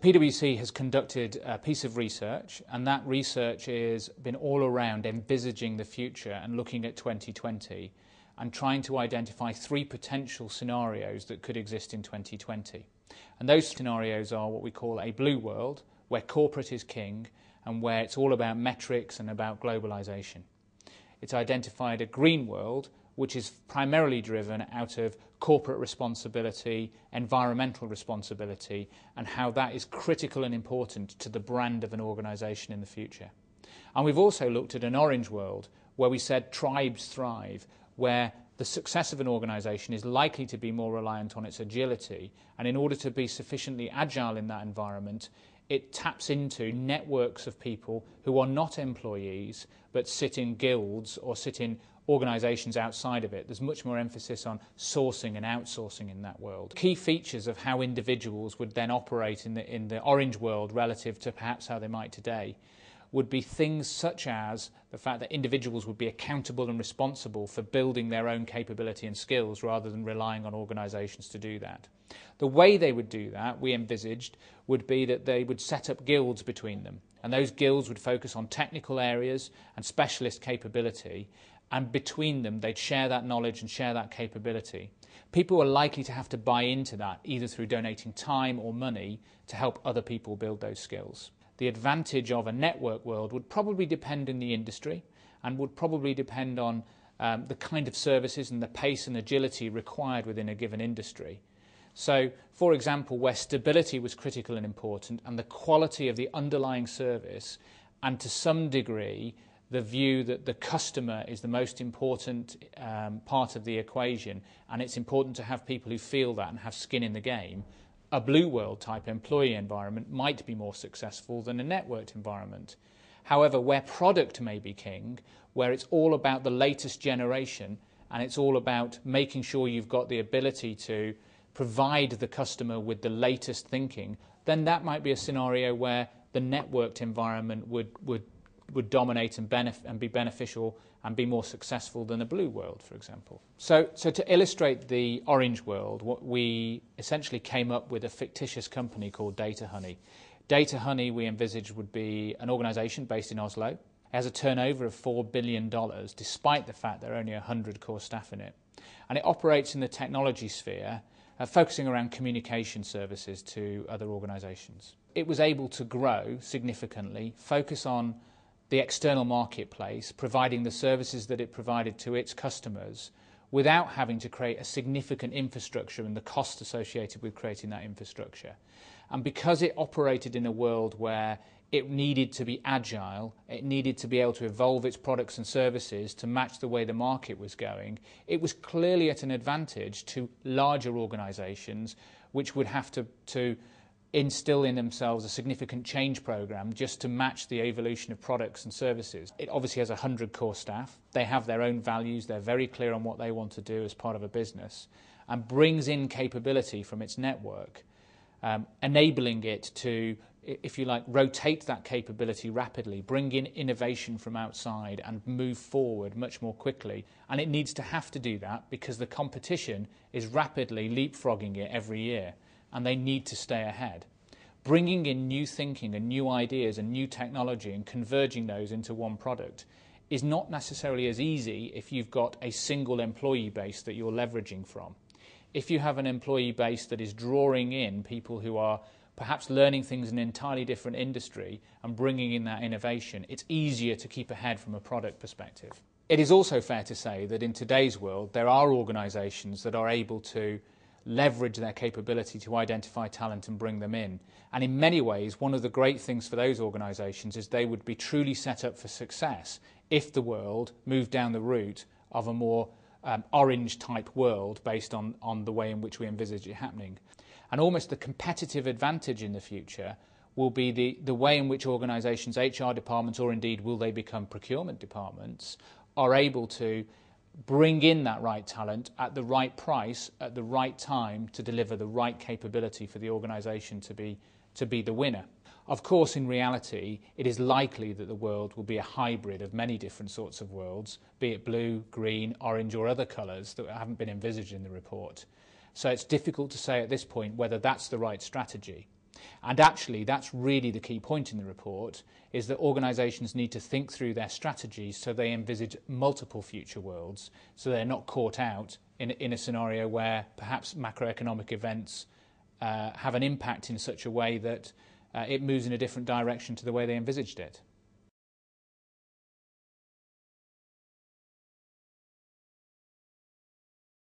PwC has conducted a piece of research, and that research has been all around envisaging the future and looking at 2020 and trying to identify 3 potential scenarios that could exist in 2020. And those scenarios are what we call a blue world, where corporate is king and where it's all about metrics and about globalization. It's identified a green world, which is primarily driven out of corporate responsibility, environmental responsibility, and how that is critical and important to the brand of an organisation in the future. And we've also looked at an orange world, where we said tribes thrive, where the success of an organisation is likely to be more reliant on its agility, and in order to be sufficiently agile in that environment, it taps into networks of people who are not employees but sit in guilds or sit in organisations outside of it. There's much more emphasis on sourcing and outsourcing in that world. Key features of how individuals would then operate in the orange world relative to perhaps how they might today would be things such as the fact that individuals would be accountable and responsible for building their own capability and skills rather than relying on organisations to do that. The way they would do that, we envisaged, would be that they would set up guilds between them, and those guilds would focus on technical areas and specialist capability, and between them they'd share that knowledge and share that capability. People are likely to have to buy into that, either through donating time or money to help other people build those skills. The advantage of a network world would probably depend in the industry and would probably depend on the kind of services and the pace and agility required within a given industry. So, for example, where stability was critical and important, and the quality of the underlying service, and to some degree the view that the customer is the most important part of the equation, and it's important to have people who feel that and have skin in the game, a blue world type employee environment might be more successful than a networked environment. However, where product may be king, where it's all about the latest generation and it's all about making sure you've got the ability to provide the customer with the latest thinking, then that might be a scenario where the networked environment would dominate and be beneficial and be more successful than a blue world, for example. So to illustrate the orange world, what we essentially came up with a fictitious company called Data Honey. Data Honey, we envisaged, would be an organisation based in Oslo. It has a turnover of $4 billion, despite the fact there are only 100 core staff in it. And it operates in the technology sphere, focusing around communication services to other organisations. It was able to grow significantly, focus on the external marketplace, providing the services that it provided to its customers without having to create a significant infrastructure and the cost associated with creating that infrastructure. And because it operated in a world where it needed to be agile, it needed to be able to evolve its products and services to match the way the market was going, it was clearly at an advantage to larger organisations which would have to instill in themselves a significant change program just to match the evolution of products and services. It obviously has 100 core staff. They have their own values. They're very clear on what they want to do as part of a business, and brings in capability from its network, enabling it to, if you like, rotate that capability rapidly, bring in innovation from outside and move forward much more quickly. And it needs to have to do that because the competition is rapidly leapfrogging it every year, and they need to stay ahead. Bringing in new thinking and new ideas and new technology and converging those into one product is not necessarily as easy if you've got a single employee base that you're leveraging from. If you have an employee base that is drawing in people who are perhaps learning things in an entirely different industry and bringing in that innovation, it's easier to keep ahead from a product perspective. It is also fair to say that in today's world there are organisations that are able to leverage their capability to identify talent and bring them in. And in many ways, one of the great things for those organisations is they would be truly set up for success if the world moved down the route of a more orange-type world based on the way in which we envisage it happening. And almost the competitive advantage in the future will be the way in which organisations, HR departments, or indeed will they become procurement departments, are able to bring in that right talent at the right price, at the right time, to deliver the right capability for the organisation to be the winner. Of course, in reality, it is likely that the world will be a hybrid of many different sorts of worlds, be it blue, green, orange or other colours that haven't been envisaged in the report. So it's difficult to say at this point whether that's the right strategy. And actually, that's really the key point in the report, is that organisations need to think through their strategies so they envisage multiple future worlds, so they're not caught out in a scenario where perhaps macroeconomic events have an impact in such a way that it moves in a different direction to the way they envisaged it.